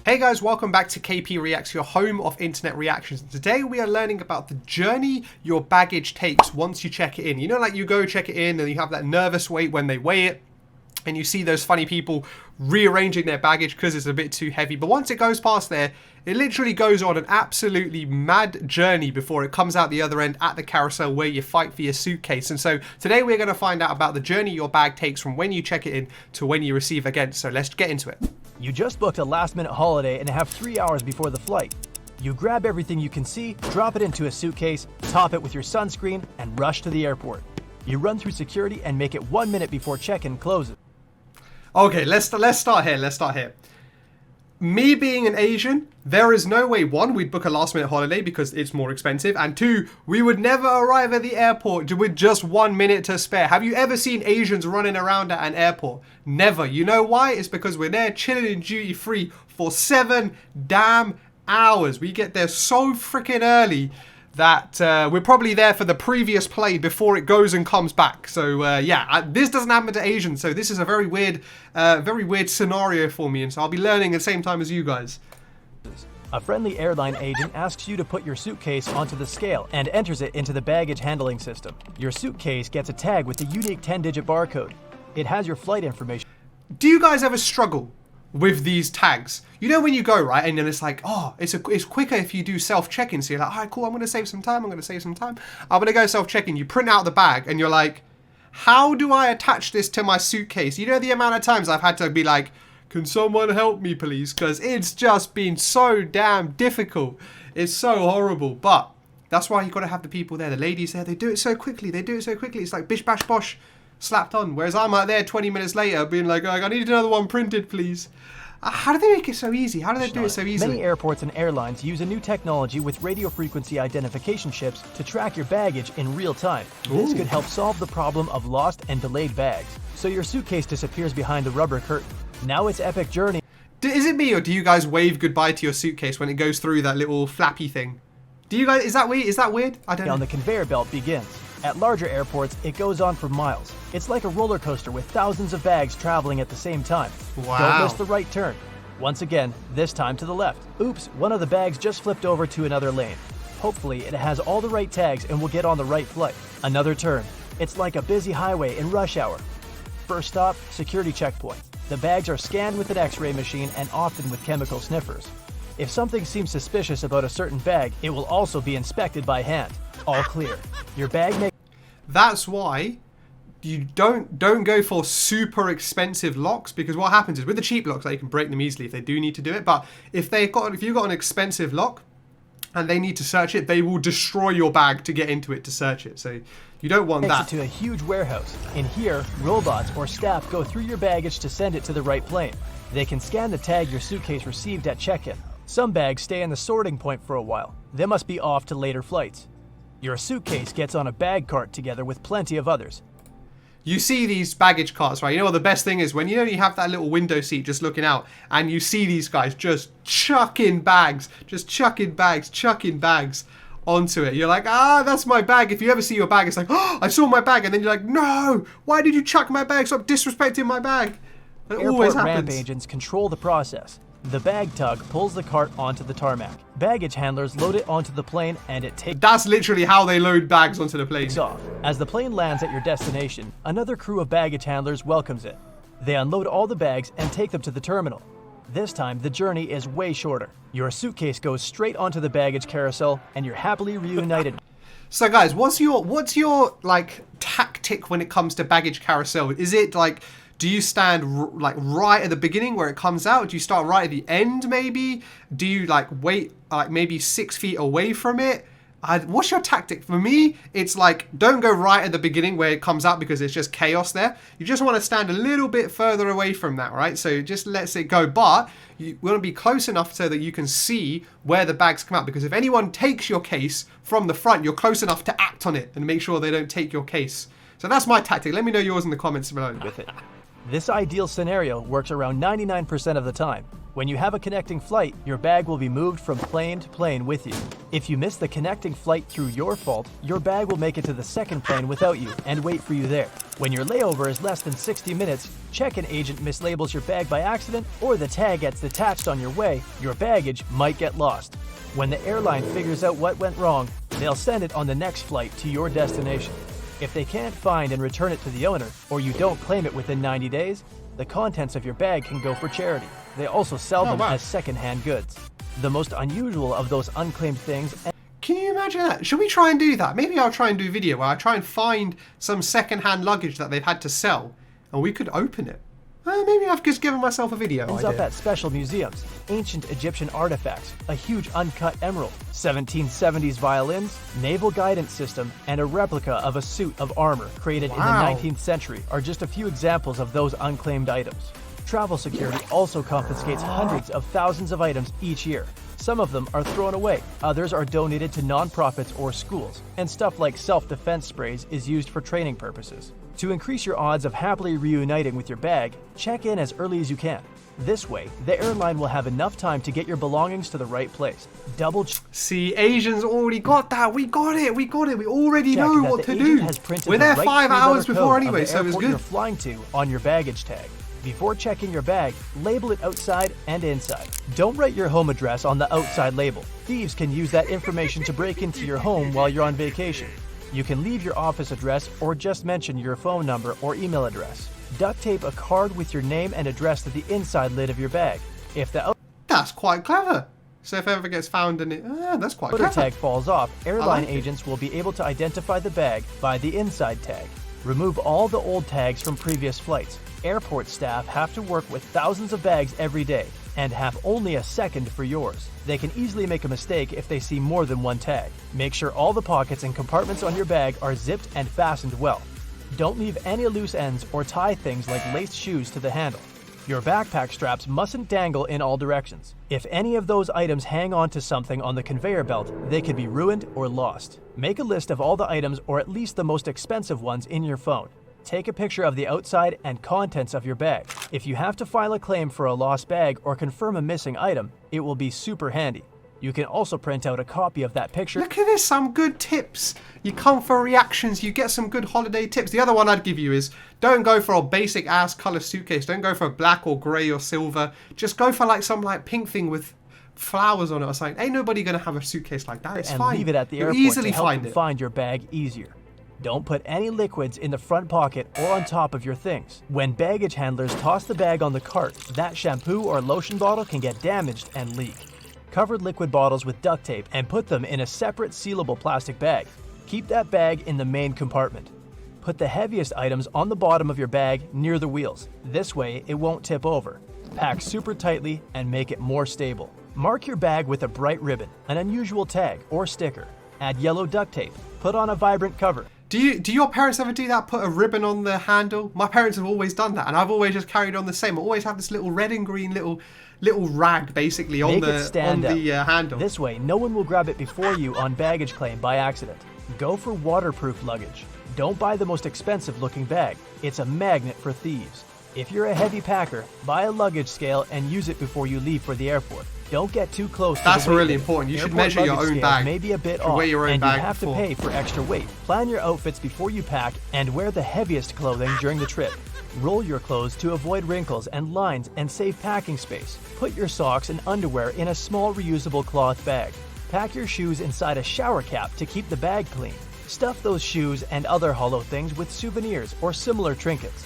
Hey guys, welcome back to KPReacts, your home of internet reactions. Today we are learning about the journey your baggage takes once you check it in. You know, like you go check it in and you have that nervous wait when they weigh it, and you see those funny people rearranging their baggage because it's a bit too heavy. But once it goes past there, it literally goes on an absolutely mad journey before it comes out the other end at the carousel where you fight for your suitcase. And so today we're going to find out about the journey your bag takes from when you check it in to when you receive again. So let's get into it. You just booked a last-minute holiday and have 3 hours before the flight. You grab everything you can see, drop it into a suitcase, top it with your sunscreen, and rush to the airport. You run through security and make it 1 minute before check-in closes. Okay, let's start here. Me being an Asian, there is no way, one, we'd book a last minute holiday because it's more expensive, and two, we would never arrive at the airport with just 1 minute to spare. Have you ever seen Asians running around at an airport? Never. You know why? It's because we're there chilling in duty free for 7 damn hours. We get there so freaking early that we're probably there for the previous plane before it goes and comes back. So yeah, this doesn't happen to Asians, so this is a very weird scenario for me, and so I'll be learning at the same time as you guys. A friendly airline agent asks you to put your suitcase onto the scale and enters it into the baggage handling system. Your suitcase gets a tag with a unique 10-digit barcode. It has your flight information. Do you guys ever struggle with these tags? You know when you go, right, and then it's like, oh, it's quicker if you do self-check-in. So you're like, all right, cool, I'm going to save some time. I'm going to go self-check-in. You print out the bag and you're like, how do I attach this to my suitcase? You know the amount of times I've had to be like, can someone help me, please? Because it's just been so damn difficult. It's so horrible. But that's why you got to have the people there, the ladies there. They do it so quickly. It's like bish, bash, bosh, slapped on. Whereas I'm out there 20 minutes later being like, oh, I need another one printed, please. How do they make it so easy? How do they do it so easily? Many airports and airlines use a new technology with radio frequency identification chips to track your baggage in real time. This could help solve the problem of lost and delayed bags, so your suitcase disappears behind the rubber curtain. Now it's epic journey. Is it me, or do you guys wave goodbye to your suitcase when it goes through that little flappy thing? Do you guys, is that weird? I don't know. On the conveyor belt begins. At larger airports, it goes on for miles. It's like a roller coaster with thousands of bags traveling at the same time. Wow. Don't miss the right turn. Once again, this time to the left. Oops, one of the bags just flipped over to another lane. Hopefully, it has all the right tags and will get on the right flight. Another turn. It's like a busy highway in rush hour. First stop, security checkpoint. The bags are scanned with an X-ray machine and often with chemical sniffers. If something seems suspicious about a certain bag, it will also be inspected by hand. All clear. Your bag may... That's why you don't go for super expensive locks, because what happens is with the cheap locks, you can break them easily if they do need to do it. But if you've got an expensive lock and they need to search it, they will destroy your bag to get into it to search it. So you don't want that. Takes it to a huge warehouse. In here, robots or staff go through your baggage to send it to the right plane. They can scan the tag your suitcase received at check-in. Some bags stay in the sorting point for a while. They must be off to later flights. Your suitcase gets on a bag cart together with plenty of others. You see these baggage carts, right? You know what the best thing is? When you have that little window seat just looking out, and you see these guys just chucking bags onto it. You're like, that's my bag. If you ever see your bag, it's like, oh, I saw my bag. And then you're like, no, why did you chuck my bag? Stop disrespecting my bag. It always happens. Ramp agents control the process. The bag tug pulls the cart onto the tarmac. Baggage handlers load it onto the plane and it takes... That's literally how they load bags onto the plane. Off. As the plane lands at your destination, another crew of baggage handlers welcomes it. They unload all the bags and take them to the terminal. This time, the journey is way shorter. Your suitcase goes straight onto the baggage carousel and you're happily reunited. So guys, what's your like tactic when it comes to baggage carousel? Is it like, do you stand like right at the beginning where it comes out? Do you start right at the end maybe? Do you like wait like maybe 6 feet away from it? What's your tactic? For me, it's like, don't go right at the beginning where it comes out because it's just chaos there. You just want to stand a little bit further away from that, right? So just lets it go. But you want to be close enough so that you can see where the bags come out. Because if anyone takes your case from the front, you're close enough to act on it and make sure they don't take your case. So that's my tactic. Let me know yours in the comments below. With it. This ideal scenario works around 99% of the time. When you have a connecting flight, your bag will be moved from plane to plane with you. If you miss the connecting flight through your fault, your bag will make it to the second plane without you and wait for you there. When your layover is less than 60 minutes, check-in agent mislabels your bag by accident or the tag gets detached on your way, your baggage might get lost. When the airline figures out what went wrong, they'll send it on the next flight to your destination. If they can't find and return it to the owner, or you don't claim it within 90 days, the contents of your bag can go for charity. They also sell them as second-hand goods. The most unusual of those unclaimed things. Can you imagine that? Should we try and do that? Maybe I'll try and do a video where I try and find some second-hand luggage that they've had to sell, and we could open it. Maybe I've just given myself a video Ends idea. up at special museums, ancient Egyptian artifacts, a huge uncut emerald, 1770s violins, naval guidance system, and a replica of a suit of armor created in the 19th century are just a few examples of those unclaimed items. Travel security also confiscates hundreds of thousands of items each year. Some of them are thrown away, others are donated to nonprofits or schools, and stuff like self-defense sprays is used for training purposes. To increase your odds of happily reuniting with your bag, check in as early as you can. This way, the airline will have enough time to get your belongings to the right place. See, Asians already got that. We got it. We already know what to do. We're there 5 hours before anyway, so it's good. You're flying to on your baggage tag. Before checking your bag, label it outside and inside. Don't write your home address on the outside label. Thieves can use that information to break into your home while you're on vacation. You can leave your office address or just mention your phone number or email address. Duct tape a card with your name and address to the inside lid of your bag. If the That's quite clever. So if ever gets found in it, that's quite clever. tag falls off, airline agents will be able to identify the bag by the inside tag. Remove all the old tags from previous flights. Airport staff have to work with thousands of bags every day and have only a second for yours. They can easily make a mistake if they see more than one tag. Make sure all the pockets and compartments on your bag are zipped and fastened well. Don't leave any loose ends or tie things like laced shoes to the handle. Your backpack straps mustn't dangle in all directions. If any of those items hang on to something on the conveyor belt, they could be ruined or lost. Make a list of all the items or at least the most expensive ones in your phone. Take a picture of the outside and contents of your bag. If you have to file a claim for a lost bag or confirm a missing item, it will be super handy. You can also print out a copy of that picture. Look at this, some good tips. You come for reactions, you get some good holiday tips. The other one I'd give you is don't go for a basic ass color suitcase. Don't go for black or grey or silver. Just go for like some like pink thing with flowers on it or something. Ain't nobody gonna have a suitcase like that. It's and fine. Leave it at the airport easily to help find you it. Find your bag easier. Don't put any liquids in the front pocket or on top of your things. When baggage handlers toss the bag on the cart, that shampoo or lotion bottle can get damaged and leak. Cover liquid bottles with duct tape and put them in a separate sealable plastic bag. Keep that bag in the main compartment. Put the heaviest items on the bottom of your bag near the wheels. This way it won't tip over. Pack super tightly and make it more stable. Mark your bag with a bright ribbon, an unusual tag or sticker. Add yellow duct tape. Put on a vibrant cover. Do your parents ever do that? Put a ribbon on the handle? My parents have always done that, and I've always just carried on the same. I always have this little red and green little rag basically on the handle. This way, no one will grab it before you on baggage claim by accident. Go for waterproof luggage. Don't buy the most expensive looking bag. It's a magnet for thieves. If you're a heavy packer, buy a luggage scale and use it before you leave for the airport. Don't get too close to That's the weight really limit. important. You should Airport measure your luggage own scales bag. may be a bit You should off, weigh your own and bag you have before. to pay for extra weight. Plan your outfits before you pack and wear the heaviest clothing during the trip. Roll your clothes to avoid wrinkles and lines and save packing space. Put your socks and underwear in a small reusable cloth bag. Pack your shoes inside a shower cap to keep the bag clean. Stuff those shoes and other hollow things with souvenirs or similar trinkets.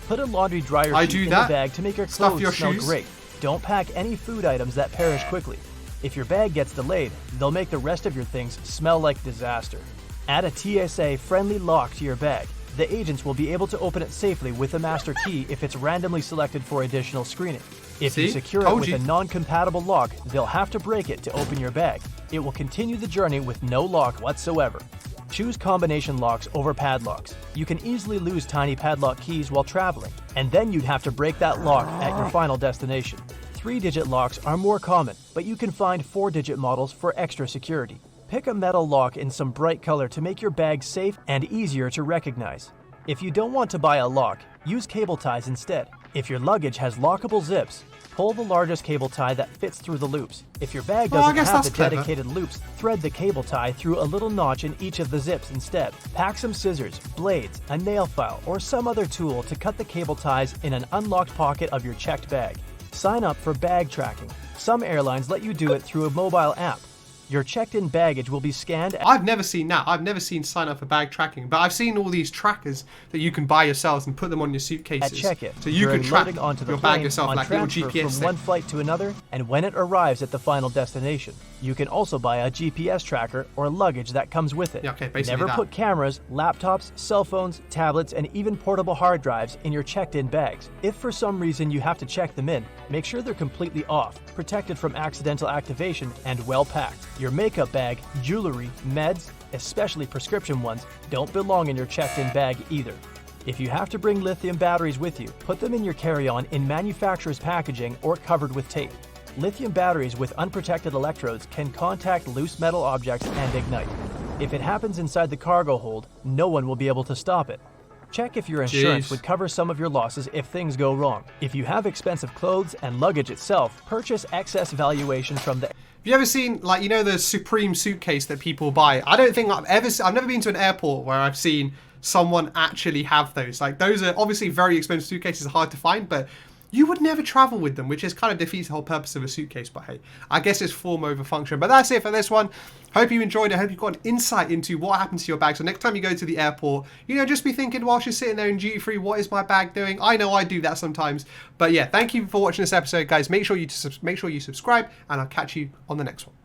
Put a laundry dryer sheet in the bag to make your clothes smell great. Don't pack any food items that perish quickly. If your bag gets delayed, they'll make the rest of your things smell like disaster. Add a TSA-friendly lock to your bag. The agents will be able to open it safely with a master key if it's randomly selected for additional screening. If you secure it with a non-compatible lock, they'll have to break it to open your bag. It will continue the journey with no lock whatsoever. Choose combination locks over padlocks. You can easily lose tiny padlock keys while traveling, and then you'd have to break that lock at your final destination. 3-digit locks are more common, but you can find 4-digit models for extra security. Pick a metal lock in some bright color to make your bag safe and easier to recognize. If you don't want to buy a lock, use cable ties instead. If your luggage has lockable zips, pull the largest cable tie that fits through the loops. If your bag I doesn't guess have that's the clever. dedicated loops, thread the cable tie through a little notch in each of the zips instead. Pack some scissors, blades, a nail file, or some other tool to cut the cable ties in an unlocked pocket of your checked bag. Sign up for bag tracking. Some airlines let you do it through a mobile app. Your checked-in baggage will be scanned. I've never seen that. I've never seen sign up for bag tracking, but I've seen all these trackers that you can buy yourselves and put them on your suitcases. At check-in, so you can during track loading onto the your bag plane, yourself, on like little transfer GPS from thing. one flight to another, and when it arrives at the final destination. You can also buy a GPS tracker or luggage that comes with it. Yeah, okay, basically Never that. put cameras, laptops, cell phones, tablets, and even portable hard drives in your checked-in bags. If for some reason you have to check them in, make sure they're completely off, protected from accidental activation, and well packed. Your makeup bag, jewelry, meds, especially prescription ones, don't belong in your checked-in bag either. If you have to bring lithium batteries with you, put them in your carry-on in manufacturer's packaging or covered with tape. Lithium batteries with unprotected electrodes can contact loose metal objects and ignite. If it happens inside the cargo hold, no one will be able to stop it. Check if your insurance Jeez. would cover some of your losses if things go wrong. If you have expensive clothes and luggage itself, purchase excess valuation from the... Have you ever seen, like, you know, the Supreme suitcase that people buy? I don't think I've never been to an airport where I've seen someone actually have those. Like, those are obviously very expensive suitcases, hard to find, but you would never travel with them, which is kind of defeats the whole purpose of a suitcase. But hey, I guess it's form over function. But that's it for this one. Hope you enjoyed it. Hope you got an insight into what happens to your bag. So next time you go to the airport, you know, just be thinking whilst you're sitting there in duty free, what is my bag doing? I know I do that sometimes. But yeah, thank you for watching this episode, guys. Make sure you subscribe, and I'll catch you on the next one.